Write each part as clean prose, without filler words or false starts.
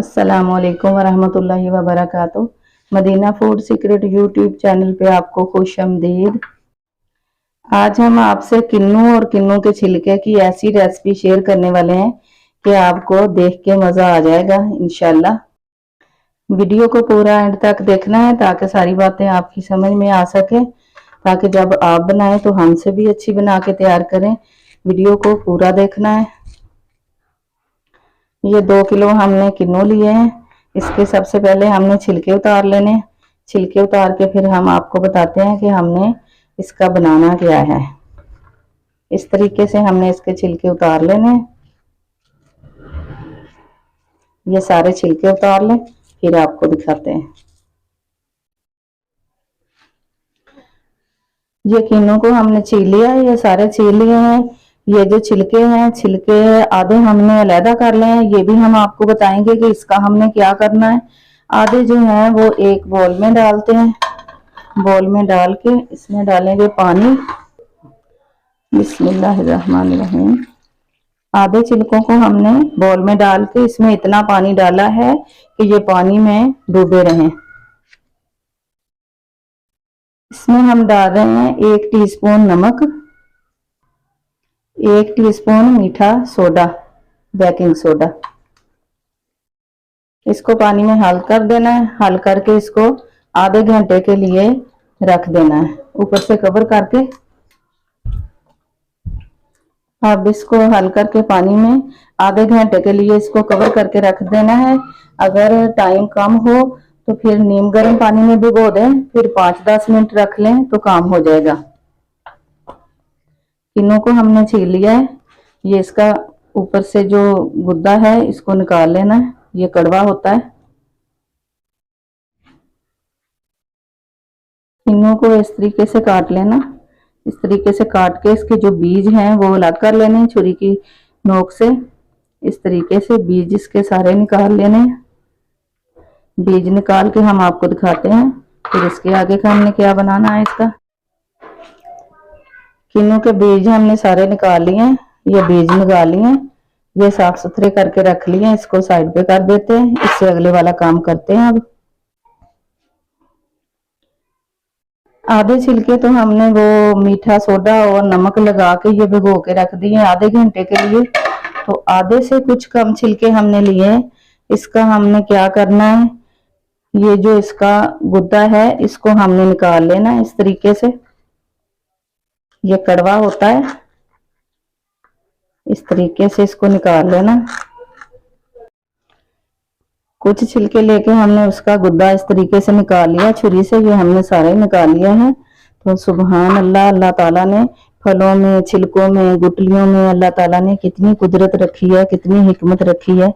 अस्सलामुअलैकुम वरहमतुल्लाहि वबरकातुहू। Madina food secret YouTube channel पे आपको खुश आमदीद। आज हम आपसे किन्नू और किन्नू के छिलके की ऐसी रेसिपी शेयर करने वाले हैं कि आपको देख के मज़ा आ जाएगा इंशाल्लाह। वीडियो को पूरा एंड तक देखना है ताकि सारी बातें आपकी समझ में आ सके, ताकि जब आप बनाएं तो हमसे भी अच्छी बना के तैयार करें। वीडियो को पूरा देखना है। ये 2 किलो हमने किन्नू लिए हैं। इसके सबसे पहले हमने छिलके उतार लेने। छिलके उतार के फिर हम आपको बताते हैं कि हमने इसका बनाना क्या है। इस तरीके से हमने इसके छिलके उतार लेने। ये सारे छिलके उतार लें, फिर आपको दिखाते हैं। ये किन्नू को हमने छील लिया है, ये सारे छील लिए हैं। ये जो छिलके हैं, छिलके आधे हमने अलहदा कर लिए हैं। ये भी हम आपको बताएंगे कि इसका हमने क्या करना है। आधे जो हैं वो एक बोल में डालते हैं। बोल में डाल के इसमें डालेंगे पानी। बिस्मिल्लाहिर्रहमानिर्रहीम। आधे छिलकों को हमने बोल में डाल के इसमें इतना पानी डाला है कि ये पानी में डूबे रहें। इसमें हम डाल रहे हैं 1 टीस्पून नमक, 1 टीस्पून मीठा सोडा, बेकिंग सोडा। इसको पानी में हल कर देना है। हल करके इसको आधे घंटे के लिए रख देना है, ऊपर से कवर करके। अब इसको हल करके पानी में आधे घंटे के लिए इसको कवर करके रख देना है। अगर टाइम कम हो तो फिर नीम गर्म पानी में भिगो दें, फिर 5-10 मिनट रख लें तो काम हो जाएगा। किन्नू को हमने छील लिया है। ये इसका ऊपर से जो गुद्दा है इसको निकाल लेना है, ये कड़वा होता है। किन्नू को इस तरीके से काट लेना। इस तरीके से काट के इसके जो बीज हैं वो अलग कर लेने छुरी की नोक से। इस तरीके से बीज इसके सारे निकाल लेने। बीज निकाल के हम आपको दिखाते हैं फिर इसके आगे का हमने क्या बनाना है। इसका किन्नू के बीज हमने सारे निकाल लिए हैं। ये बीज निकाल लिए, ये साफ सुथरे करके रख लिए। इसको साइड पे कर देते हैं, इससे अगले वाला काम करते हैं। अब आधे छिलके तो हमने वो मीठा सोडा और नमक लगा के ये भिगो के रख दिए आधे घंटे के लिए। तो आधे से कुछ कम छिलके हमने लिए। इसका हमने क्या करना है, ये जो इसका गुद्दा है इसको हमने निकाल लेना है इस तरीके से। ये कड़वा होता है, इस तरीके से इसको निकाल लेना। कुछ छिलके लेके हमने उसका गुद्दा इस तरीके से निकाल लिया छुरी से। ये हमने सारा ही निकाल लिया है। तो सुभान अल्लाह, अल्लाह ताला ने फलों में, छिलकों में, गुठलियों में अल्लाह ताला ने कितनी कुदरत रखी है, कितनी हिकमत रखी है।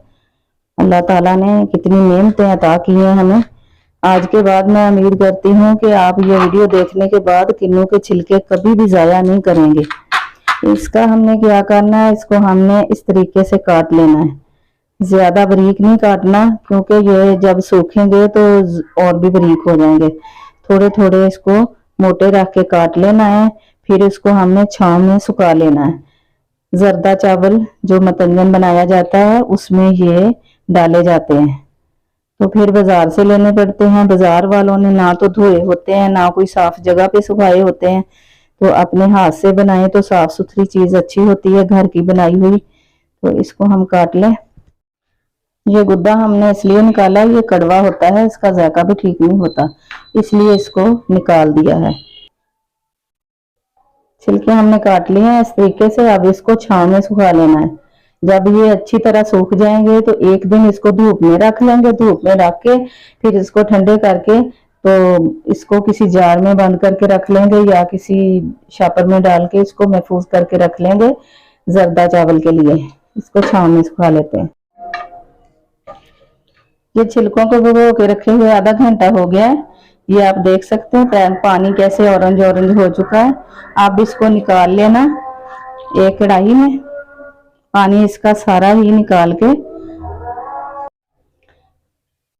अल्लाह ताला ने कितनी नेमतें अता की हैं हमें। आज के बाद मैं उम्मीद करती हूँ कि आप ये वीडियो देखने के बाद किन्नू के छिलके कभी भी ज़ाया नहीं करेंगे। इसका हमने क्या करना है, इसको हमने इस तरीके से काट लेना है। ज्यादा बारीक नहीं काटना, क्योंकि ये जब सूखेंगे तो और भी बारीक हो जाएंगे। थोड़े थोड़े इसको मोटे रख के काट लेना है। फिर इसको हमने छांव में सुखा लेना है। जर्दा चावल जो मतंजन बनाया जाता है उसमें ये डाले जाते हैं। तो फिर बाजार से लेने पड़ते हैं। बाजार वालों ने ना तो धोए होते हैं, ना कोई साफ जगह पे सुखाए होते हैं। तो अपने हाथ से बनाए तो साफ सुथरी चीज अच्छी होती है, घर की बनाई हुई। तो इसको हम काट लें। ये गुद्दा हमने इसलिए निकाला, ये कड़वा होता है, इसका जायका भी ठीक नहीं होता, इसलिए इसको निकाल दिया है। छिलके हमने काट लिए हैं इस तरीके से। अब इसको छांव में सुखा लेना है। जब ये अच्छी तरह सूख जाएंगे तो एक दिन इसको धूप में रख लेंगे। धूप में रख के फिर इसको ठंडे करके तो इसको किसी जार में बंद करके रख लेंगे या किसी शापर में डाल के इसको महफूज करके रख लेंगे जर्दा चावल के लिए। इसको छांव में सुखा लेते हैं। ये छिलकों को भिगो के रखे हुए आधा घंटा हो गया है। ये आप देख सकते हैं पानी कैसे ऑरेंज ऑरेंज हो चुका है। आप इसको निकाल लेना एक कढ़ाई में। पानी इसका सारा ही निकाल के,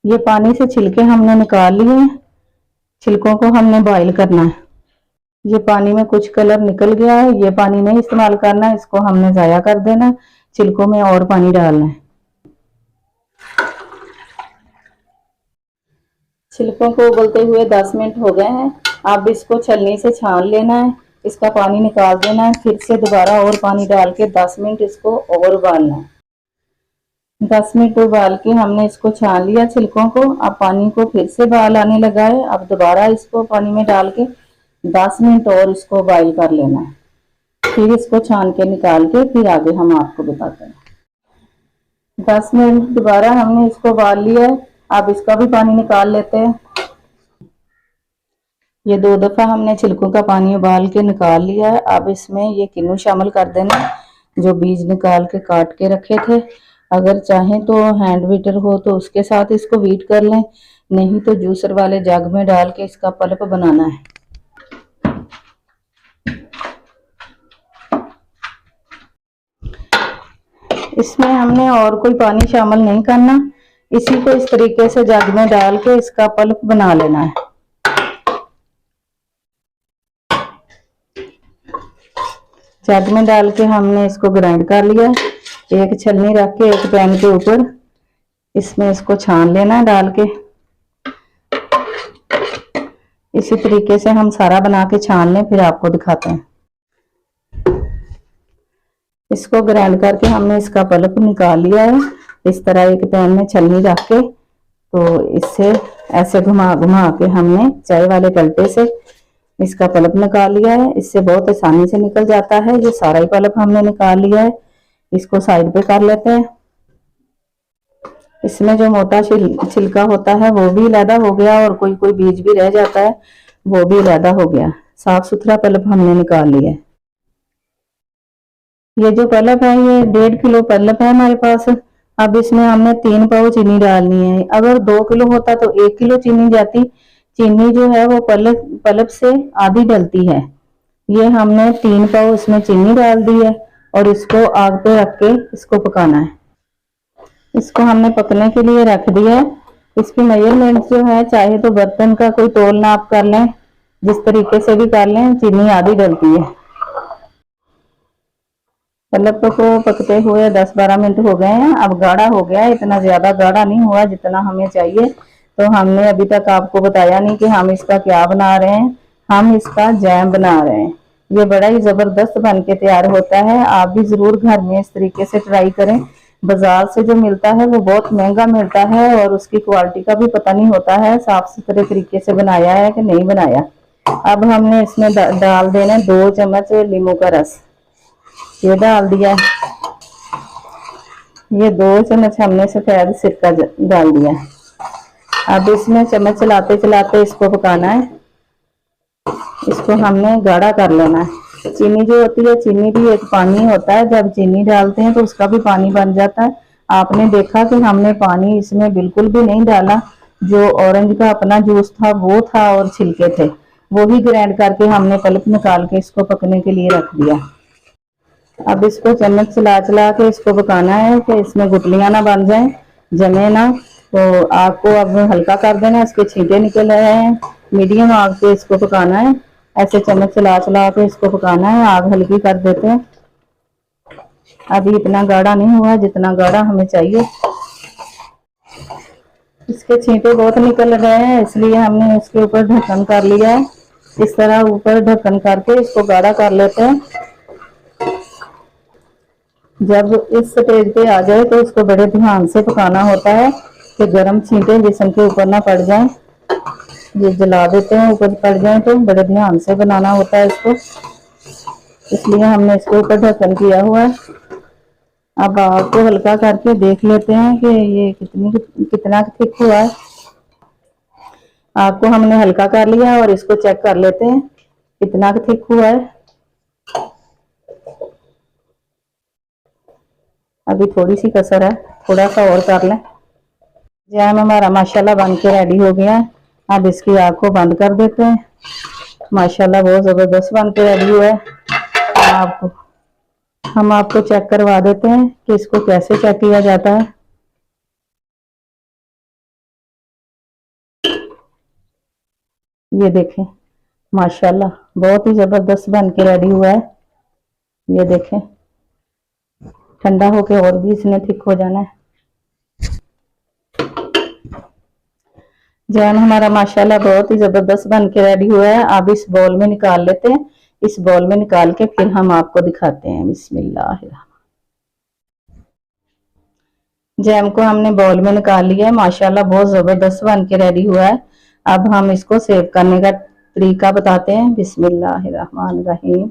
ये पानी से छिलके हमने निकाल लिए। छिलकों को हमने बॉईल करना है। ये पानी में कुछ कलर निकल गया है, ये पानी नहीं इस्तेमाल करना है, इसको हमने ज़ाया कर देना। छिलकों में और पानी डालना है। छिलकों को उबलते हुए 10 मिनट हो गए हैं। अब इसको छलनी से छान लेना है, इसका पानी निकाल देना है, फिर से दोबारा और पानी डाल के 10 मिनट इसको और उबालना है। 10 मिनट उबाल के हमने इसको छान लिया छिलकों को। अब पानी को फिर से बॉयल आने लगा है। अब दोबारा इसको पानी में डाल के 10 मिनट और इसको बॉयल कर लेना है, फिर इसको छान के निकाल के फिर आगे हम आपको बताते हैं। 10 मिनट दोबारा हमने इसको उबाल लिया है। अब इसका भी पानी निकाल लेते हैं। ये 2 दफा हमने छिलकों का पानी उबाल के निकाल लिया है। अब इसमें ये किन्नू शामिल कर देना, जो बीज निकाल के काट के रखे थे। अगर चाहें तो हैंड बीटर हो तो उसके साथ इसको बीट कर लें, नहीं तो जूसर वाले जग में डाल के इसका पल्प बनाना है। इसमें हमने और कोई पानी शामिल नहीं करना, इसी को इस तरीके से जग में डाल के इसका पल्प बना लेना है। जग में डाल के हमने इसको ग्राइंड कर लिया। एक छलनी रख के एक पैन के ऊपर इसमें इसको छान लेना है डाल के। इसी तरीके से हम सारा बना के छान लें, फिर आपको दिखाते हैं। इसको ग्राइंड करके हमने इसका पल्प निकाल लिया है। इस तरह एक पैन में छलनी रख के तो इससे ऐसे घुमा घुमा के हमने चाय वाले कल्टे से इसका पल्प निकाल लिया है। इससे बहुत आसानी से निकल जाता है। ये सारा ही पल्प हमने निकाल लिया है। इसको साइड पे कर लेते हैं। इसमें जो मोटा छिलका होता है वो भी अलहदा हो गया और कोई कोई बीज भी रह जाता है, वो भी अलहदा हो गया। साफ सुथरा पल्प हमने निकाल लिया है। ये जो पल्प है ये 1.5 किलो पल्प है हमारे पास। अब इसमें हमने 3 पाव चीनी डालनी है। अगर 2 किलो होता तो 1 किलो चीनी जाती। चीनी जो है वो पल्प से आधी डलती है। ये हमने 3 पाव इसमें चीनी डाल दी है और इसको आग पे रख के इसको पकाना है। इसको हमने पकने के लिए रख दिया है। इसकी मेजरमेंट जो है चाहे तो बर्तन का कोई तोल नाप कर लें, जिस तरीके से भी कर लें, चीनी आधी डलती है। पल्प को पकते हुए 10-12 मिनट हो गए हैं। अब गाढ़ा हो गया है, इतना ज्यादा गाढ़ा नहीं हुआ जितना हमें चाहिए। तो हमने अभी तक आपको बताया नहीं कि हम इसका क्या बना रहे हैं। हम इसका जैम बना रहे हैं। ये बड़ा ही जबरदस्त बन के तैयार होता है। आप भी जरूर घर में इस तरीके से ट्राई करें। बाजार से जो मिलता है वो बहुत महंगा मिलता है और उसकी क्वालिटी का भी पता नहीं होता है साफ सुथरे तरीके से बनाया है कि नहीं बनाया। अब हमने इसमें डाल देना 2 चम्मच नींबू का रस, ये डाल दिया। ये 2 चम्मच हमने सफेद सिरका डाल दिया। अब इसमें चम्मच चलाते चलाते इसको पकाना है। इसको हमने गाढ़ा कर लेना है। चीनी जो होती है, चीनी भी एक पानी होता है। जब चीनी डालते हैं तो उसका भी पानी बन जाता है। आपने देखा कि हमने पानी इसमें बिल्कुल भी नहीं डाला। जो ऑरेंज का अपना जूस था वो था और छिलके थे, वो ही ग्राइंड करके हमने पल्प निकाल के इसको पकने के लिए रख दिया। अब इसको चम्मच चला चला के इसको पकाना है कि इसमें गुठलियां ना बन जाएं, जमे ना। तो आग को अब हल्का कर देना, इसके छींटे निकल रहे हैं। मीडियम आग पे इसको पकाना है। ऐसे चम्मच चला चला के इसको पकाना है। आग हल्की कर देते हैं। अभी इतना गाढ़ा नहीं हुआ जितना गाढ़ा हमें चाहिए। इसके छींटे बहुत निकल रहे हैं, इसलिए हमने इसके ऊपर ढक्कन कर लिया है। इस तरह ऊपर ढक्कन करके इसको गाढ़ा कर लेते हैं। जब इस स्टेज पे आ जाए तो इसको बड़े ध्यान से पकाना होता है कि गर्म छींटे जिस्म के ऊपर ना पड़ जाएं। ये जला देते हैं, ऊपर पड़ जाए तो बड़े ध्यान से बनाना होता है इसको, इसलिए हमने इसके ऊपर ढक्कन किया हुआ है। अब आग को हल्का करके देख लेते हैं कि ये कितना थिक हुआ है। आग को हमने हल्का कर लिया और इसको चेक कर लेते हैं कितना थिक हुआ है। अभी थोड़ी सी कसर है, थोड़ा सा और कर लें। जैम हमारा माशाल्लाह बन के रेडी हो गया है। अब इसकी आग को बंद कर देते हैं। माशाल्लाह बहुत जबरदस्त बन के रेडी हुआ है। हम आपको चेक करवा देते हैं कि इसको कैसे चेक किया जाता है। ये देखें, माशाल्लाह बहुत ही जबरदस्त बन के रेडी हुआ है। ये देखें, ठंडा होके और भी इसने थिक हो जाना है। जैम हमारा माशाल्लाह बहुत ही जबरदस्त बन के रेडी हुआ है। अब इस बॉल में निकाल लेते हैं। इस बॉल में निकाल के फिर हम आपको दिखाते हैं। बिस्मिल्लाह। जैम को हमने बॉल में निकाल लिया है। माशाल्लाह बहुत जबरदस्त बन के रेडी हुआ है। अब हम इसको सेव करने का तरीका बताते हैं। बिस्मिल्लाहिर्रहमानिर्रहीम।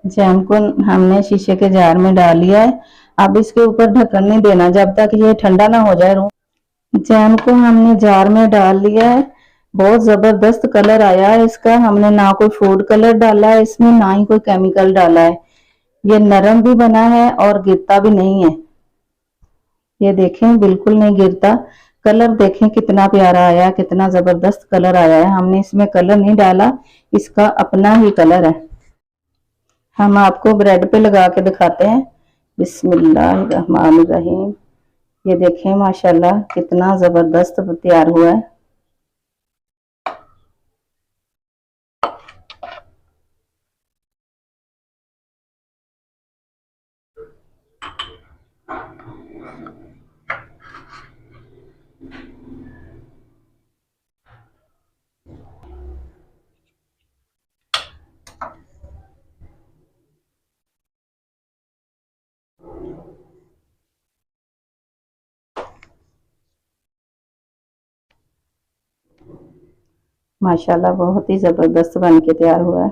जैम को हमने शीशे के जार में डाल लिया है। अब इसके ऊपर ढक्कन नहीं देना जब तक ये ठंडा ना हो जाए। जैम को हमने जार में डाल लिया है। बहुत जबरदस्त कलर आया है इसका। हमने ना कोई फूड कलर डाला है इसमें, ना ही कोई केमिकल डाला है। ये नरम भी बना है और गिरता भी नहीं है। ये देखें बिल्कुल नहीं गिरता। कलर देखें कितना प्यारा आया, कितना जबरदस्त कलर आया है। हमने इसमें कलर नहीं डाला, इसका अपना ही कलर है। हम आपको ब्रेड पे लगा के दिखाते हैं। बिस्मिल्लाहिर्रहमानिर्रहीम। ये देखें माशाल्लाह कितना जबरदस्त तैयार हुआ है। माशाल्लाह बहुत ही जबरदस्त बन के तैयार हुआ है।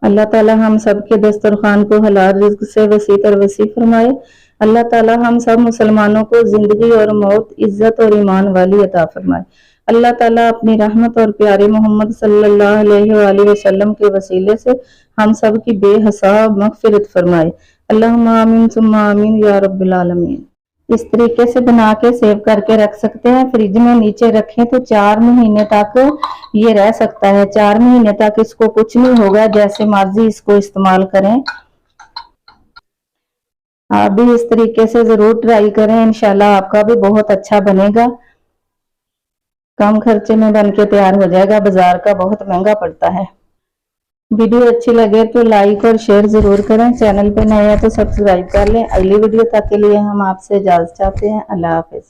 अल्लाह ताला हम सब के दस्तरखान को हलाल रिज़्क से वसी तर वसी फरमाए। अल्लाह ताला हम सब मुसलमानों को जिंदगी और मौत, इज्जत और ईमान वाली अता फरमाए। अल्लाह ताला अपनी रहमत और प्यारे मोहम्मद सल्लल्लाहु अलैहि वसल्लम के वसीले से हम सब की बेहिसाब मगफिरत फरमाए। अल्लाहुम्मा आमीन सुम्मा आमीन या रब्बिल आलमीन। इस तरीके से बना के सेव करके रख सकते हैं। फ्रिज में नीचे रखें तो 4 महीने तक ये रह सकता है। 4 महीने तक इसको कुछ नहीं होगा, जैसे मर्जी इसको इस्तेमाल करें। आप भी इस तरीके से जरूर ट्राई करें, इंशाल्लाह आपका भी बहुत अच्छा बनेगा। कम खर्चे में बन के तैयार हो जाएगा, बाजार का बहुत महंगा पड़ता है। वीडियो अच्छी लगे तो लाइक और शेयर जरूर करें। चैनल पे नए हैं तो सब्सक्राइब कर लें। अगली वीडियो तक के लिए हम आपसे इजाजत चाहते हैं। अल्लाह हाफिज।